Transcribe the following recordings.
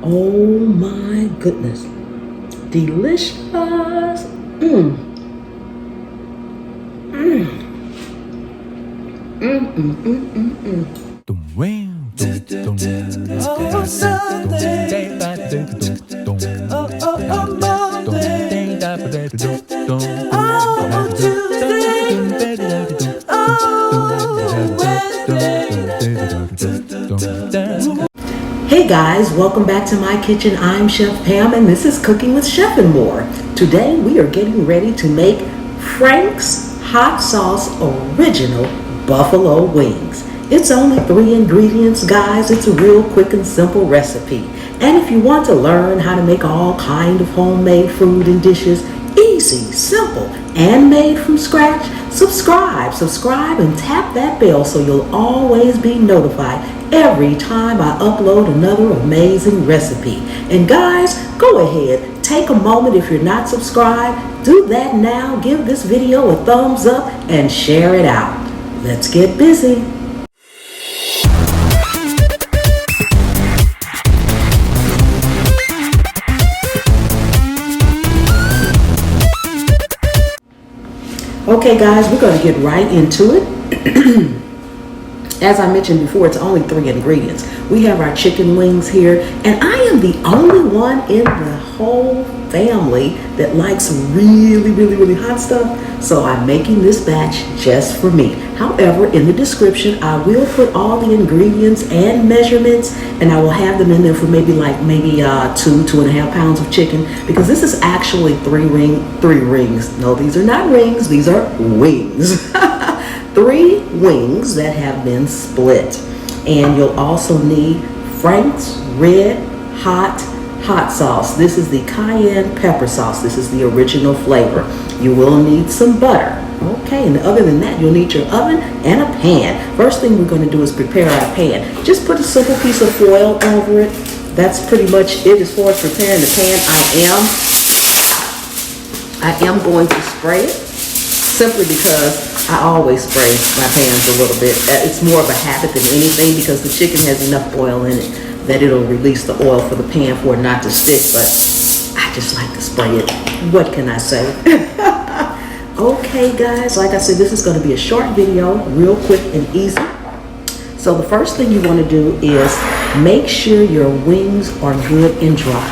Oh my goodness. Delicious. Hey guys, welcome back to my kitchen. I'm Chef Pam and this is Cooking with Chef and More. Today we are getting ready to make Frank's Hot Sauce Original Buffalo Wings. It's only 3 ingredients, guys. It's a real quick and simple recipe. And if you want to learn how to make all kind of homemade food and dishes, easy, simple, and made from scratch, subscribe and tap that bell so you'll always be notified every time I upload another amazing recipe. And guys, go ahead, take a moment. If you're not subscribed, do that now. Give this video a thumbs up and share it out. Let's get busy. Okay guys, we're going to get right into it. As I mentioned before, it's only 3 ingredients. We have our chicken wings here, and I am the only one in the whole family that likes really hot stuff, so I'm making this batch just for me. However, in the description, I will put all the ingredients and measurements, and I will have them in there for maybe 2.5 pounds of chicken, because this is actually 3 rings. No, these are not rings, these are wings. 3 wings that have been split. And you'll also need Frank's Red Hot Sauce. This is the cayenne pepper sauce. This is the original flavor. You will need some butter. Okay, and other than that, you'll need your oven and a pan. First thing we're going to do is prepare our pan. Just put a simple piece of foil over it. That's pretty much it as far as preparing the pan. I am going to spray it, simply because I always spray my pans a little bit. It's more of a habit than anything, because the chicken has enough oil in it that it'll release the oil for the pan for it not to stick, but I just like to spray it. What can I say? Okay guys, like I said, this is going to be a short video, real quick and easy. So the first thing you want to do is make sure your wings are good and dry.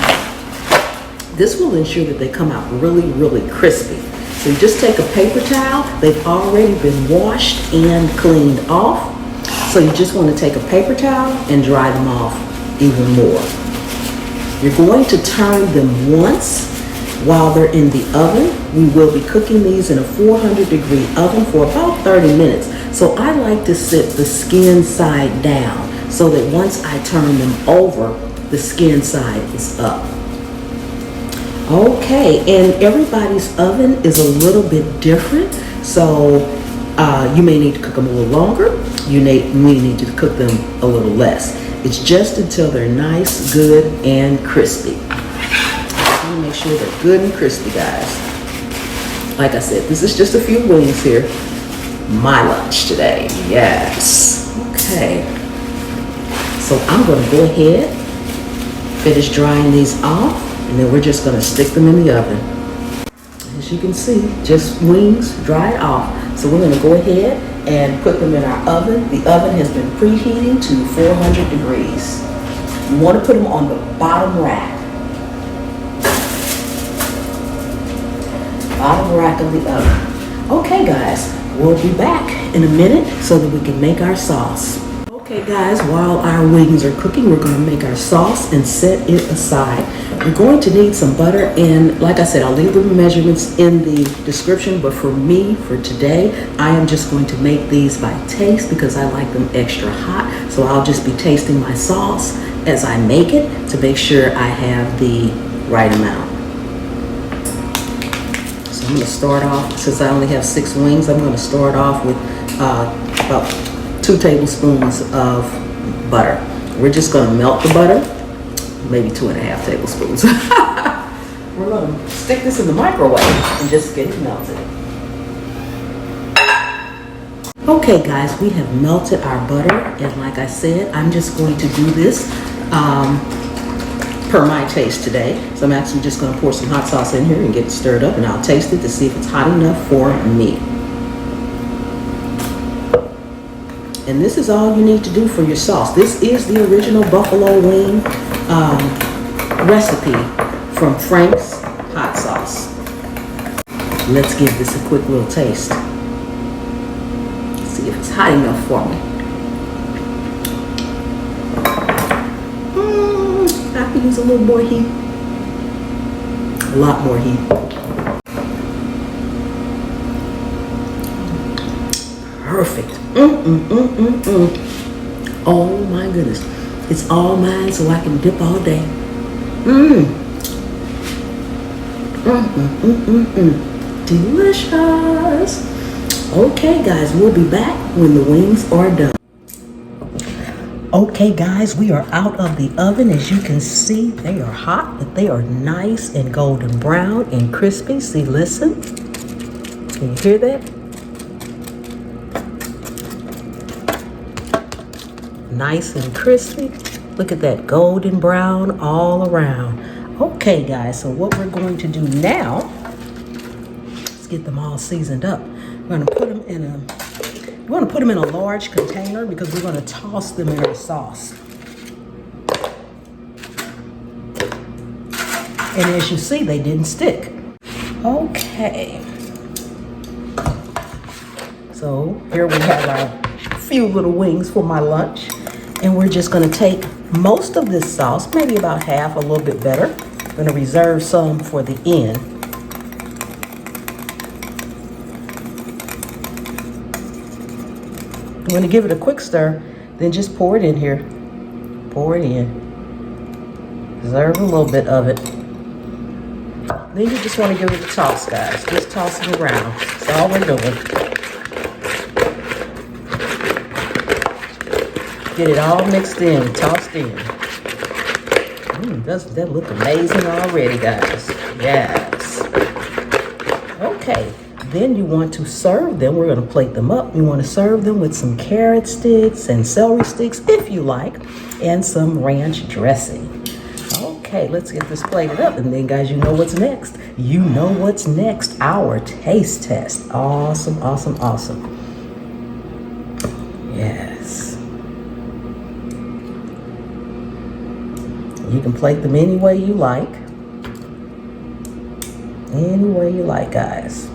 This will ensure that they come out really crispy. So you just take a paper towel. They've already been washed and cleaned off. So you just want to take a paper towel and dry them off even more. You're going to turn them once while they're in the oven. We will be cooking these in a 400-degree oven for about 30 minutes. So I like to sit the skin side down so that once I turn them over, the skin side is up. Okay, and everybody's oven is a little bit different, so you may need to cook them a little longer. You may need to cook them a little less. It's just until they're nice, good, and crispy. So make sure they're good and crispy, guys. Like I said, this is just a few wings here. My lunch today, yes. Okay, so I'm going to go ahead, finish drying these off. And then we're just going to stick them in the oven. As you can see, just wings dried off. So we're going to go ahead and put them in our oven. The oven has been preheating to 400 degrees. You want to put them on the bottom rack. Bottom rack of the oven. Okay guys, we'll be back in a minute so that we can make our sauce. Okay guys, while our wings are cooking, we're going to make our sauce and set it aside. We're going to need some butter, and like I said, I'll leave the measurements in the description, but for me, for today, I am just going to make these by taste because I like them extra hot. So I'll just be tasting my sauce as I make it to make sure I have the right amount. So I'm going to start off, since I only have 6 wings, I'm going to start off with about 2 tablespoons of butter. We're just going to melt the butter, maybe 2.5 tablespoons. We're going to stick this in the microwave and just get it melted. Okay guys, we have melted our butter, and like I said, I'm just going to do this per my taste today. So I'm actually just going to pour some hot sauce in here and get it stirred up, and I'll taste it to see if it's hot enough for me. And this is all you need to do for your sauce. This is the original buffalo wing recipe from Frank's hot sauce. Let's give this a quick little taste. See if it's hot enough for me. I could use a little more heat. A lot more heat. Perfect. Oh my goodness. It's all mine so I can dip all day. Delicious. Okay guys, we'll be back when the wings are done. Okay guys, we are out of the oven. As you can see, they are hot, but they are nice and golden brown and crispy. See, listen. Can you hear that? Nice and crispy. Look at that golden brown all around. Okay guys, so what we're going to do now, let's get them all seasoned up. We're going to put them in a large container because we're going to toss them in our sauce. And as you see, they didn't stick. Okay. So here we have our few little wings for my lunch. And we're just going to take most of this sauce, maybe about half, a little bit better. I'm going to reserve some for the end. I'm going to give it a quick stir, then just pour it in here. Pour it in. Reserve a little bit of it. Then you just want to give it a toss, guys. Just toss it around. That's all we're doing. Get it all mixed in, tossed in. Doesn't that look amazing already, guys? Yes. Okay, then you want to serve them. We're going to plate them up. You want to serve them with some carrot sticks and celery sticks, if you like, and some ranch dressing. Okay, let's get this plated up. And then, guys, you know what's next. You know what's next. Our taste test. Awesome, awesome, awesome. Yes. You can plate them any way you like. Any way you like, guys.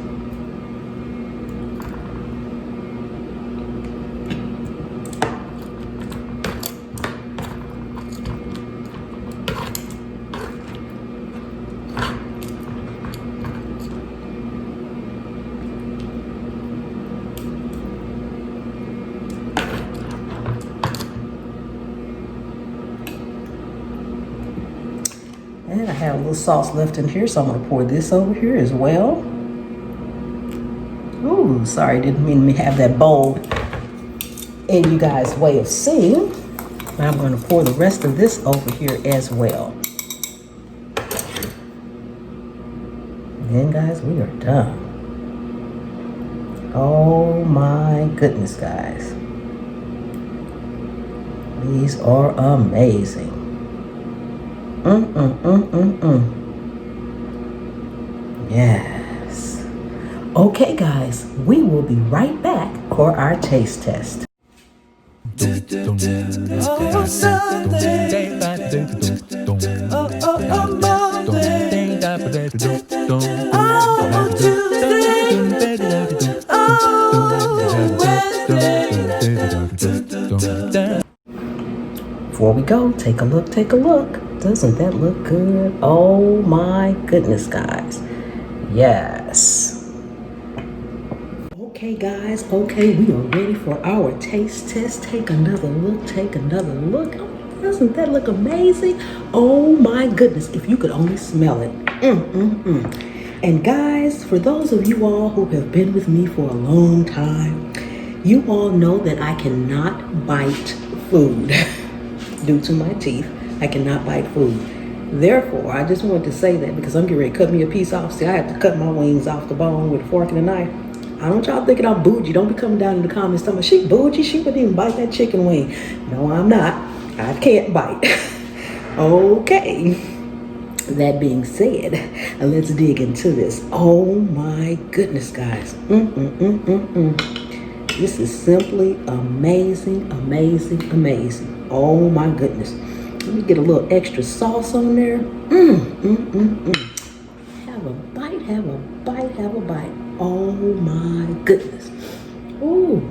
And I have a little sauce left in here, so I'm going to pour this over here as well. Ooh, sorry, didn't mean to have that bowl in you guys' way of seeing. But I'm going to pour the rest of this over here as well. And then, guys, we are done. Oh my goodness, guys. These are amazing. Yes. Okay, guys, we will be right back for our taste test. Before we go, take a look, take a look. Doesn't that look good? Oh my goodness, guys. Yes. Okay, guys. Okay, we are ready for our taste test. Take another look, take another look. Oh, doesn't that look amazing? Oh my goodness, if you could only smell it. And guys, for those of you all who have been with me for a long time, you all know that I cannot bite food. Due to my teeth, I cannot bite food. Therefore, I just wanted to say that because I'm getting ready to cut me a piece off. See, I have to cut my wings off the bone with a fork and a knife. I don't y'all thinking I'm bougie. Don't be coming down in the comments telling me, she bougie, she wouldn't even bite that chicken wing. No, I'm not. I can't bite. Okay. That being said, let's dig into this. Oh my goodness, guys. This is simply amazing, amazing, amazing. Oh my goodness. Let me get a little extra sauce on there. Have a bite, have a bite, have a bite. Oh my goodness. Ooh.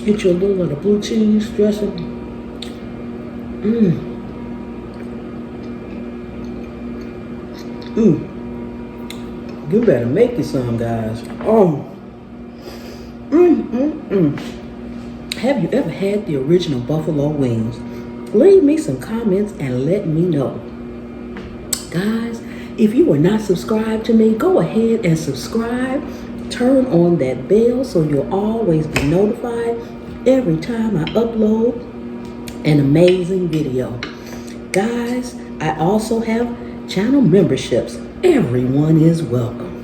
Get you a little of the blue cheese dressing. You better make you some, guys. Have you ever had the original buffalo wings? Leave me some comments and let me know. Guys, if you are not subscribed to me, go ahead and subscribe. Turn on that bell so you'll always be notified every time I upload an amazing video. Guys, I also have channel memberships. Everyone is welcome.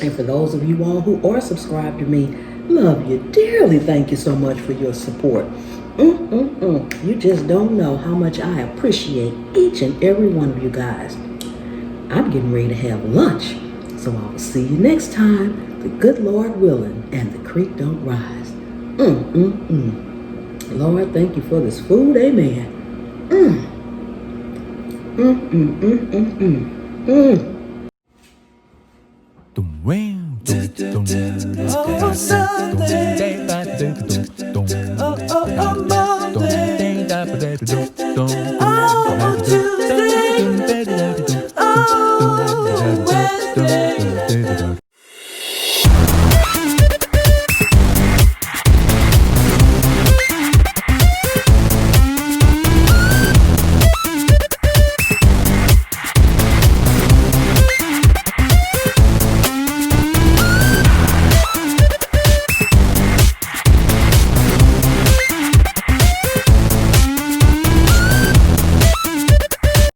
And for those of you all who are subscribed to me, love you dearly. Thank you so much for your support. You just don't know how much I appreciate each and every one of you guys. I'm getting ready to have lunch, so I will see you next time. The good Lord willing, and the creek don't rise. Lord, thank you for this food. Amen. Oh, Sunday. Oh, Monday. Oh,